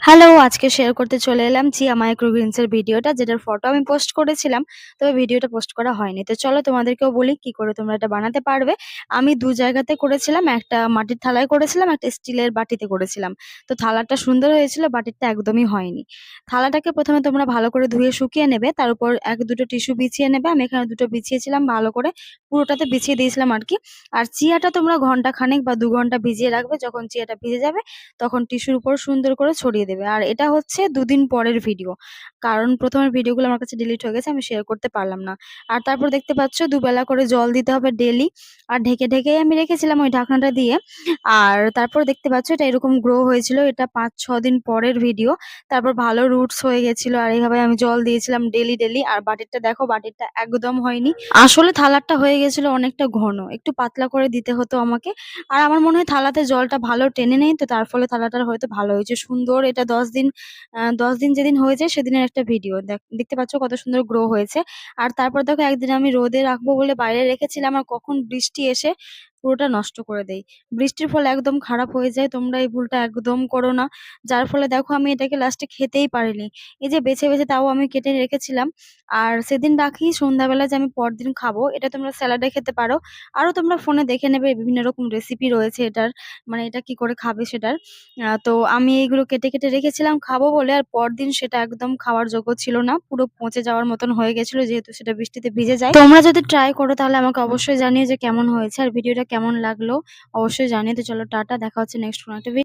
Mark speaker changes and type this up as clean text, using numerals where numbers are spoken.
Speaker 1: Hello! আজকে share করতে চলে এলাম চিয়া মাইক্রোগ্রিনস এর ভিডিওটা, যেটার ফটো আমি পোস্ট করেছিলাম। তবে ভিডিওটা পোস্ট করা হয়নি। তো চলো তোমাদেরকেও বলি কি করে তোমরা এটা বানাতে পারবে। আমি ২ জায়গাতে করেছিলাম। একটা মাটির থালায় করেছিলাম, একটা স্টিলের বাটিতে করেছিলাম। তো থালাটা সুন্দর হয়েছিল, বাটিরটা একদমই হয়নি। থালাটাকে ১ম এ তোমরা ভালো করে ধুয়ে শুকিয়ে নেবে। তার উপর ১-২ টো টিস্যু বিছিয়ে নেবে। আমি এখানে ২ টো বিছিয়েছিলাম ভালো করে। পুরোটাতে বিছিয়ে দিয়েছিলাম আরকি। আর চিয়াটা তোমরা ঘন্টা খানেক বা ২ ঘন্টা ভিজিয়ে রাখবে। যখন চিয়াটা ভিজে যাবে তখন টিস্যুর উপর সুন্দর করে ছড়িয়ে দেবে। আর এটা হচ্ছে ২ দিন পরের ভিডিও। কারণ ১ম এর ভিডিওগুলো আমার কাছে ডিলিট হয়ে গেছে। আমি শেয়ার করতে পারলাম না। আর তারপর দেখতে পাচ্ছ দুবেলা করে জল দিতে হবে ডেইলি। আর ঢেকেই আমি রেখেছিলাম ওই ঢাকনাটা দিয়ে। আর তারপর দেখতে পাচ্ছ এটা এরকম গ্রো হয়েছিল। এটা ৫-৬ দিন পরের ভিডিও। তারপর ভালো রুটস হয়ে গেছিল। আর এভাবে আমি জল দিয়েছিলাম ডেইলি। আর বাটিরটা দেখো, বাটিরটা একদম হয়নি। আসলে থালাটা হয়ে গেছিল অনেকটা ঘন। একটু পাতলা করে দিতে হতো আমাকে। আর আমার মনে হয় থালাতে জলটা ভালো টেনে নেয়, তো তার ফলে থালাটার হয়তো ভালো হয়েছে। সুন্দর এটা ১০ দিন যেদিন হয়ে যায় সেদিনের একটা ভিডিও। দেখতে পাচ্ছ কত সুন্দর গ্রো হয়েছে। আর তারপর দেখো একদিন আমি রোদে রাখবো বলে বাইরে রেখেছিলাম, আর কখন বৃষ্টি এসে পুরোটা নষ্ট করে দেয়। বৃষ্টির ফলে একদম খারাপ হয়ে যায়। তোমরা এই ভুলটা একদম করো না। যার ফলে দেখো আমি এটাকে লাস্টে খেতেই পারিনি। এই যে বেছে তাও আমি কেটে রেখেছিলাম। আর সেদিন রাখি সন্ধ্যাবেলা যে আমি পরদিন খাবো, এটা তোমরা স্যালাডে খেতে পারো। আরো তোমরা ফোনে দেখে নেবে, বিভিন্ন রকম রেসিপি রয়েছে এটার। মানে এটা কি করে খাবে সেটার। তো আমি এইগুলো কেটে রেখেছিলাম খাবো বলে, আর পরদিন সেটা একদম খাওয়ার যোগ্য ছিল না। পুরো পচে যাওয়ার মতন হয়ে গেছিল, যেহেতু সেটা বৃষ্টিতে ভিজে যায়। তোমরা যদি ট্রাই করো তাহলে আমাকে অবশ্যই জানিও যে কেমন হয়েছে আর ভিডিওটা কেমন লাগলো অবশ্যই জানিও। তো চলো টাটা, দেখা হচ্ছে নেক্সট কোনো একটা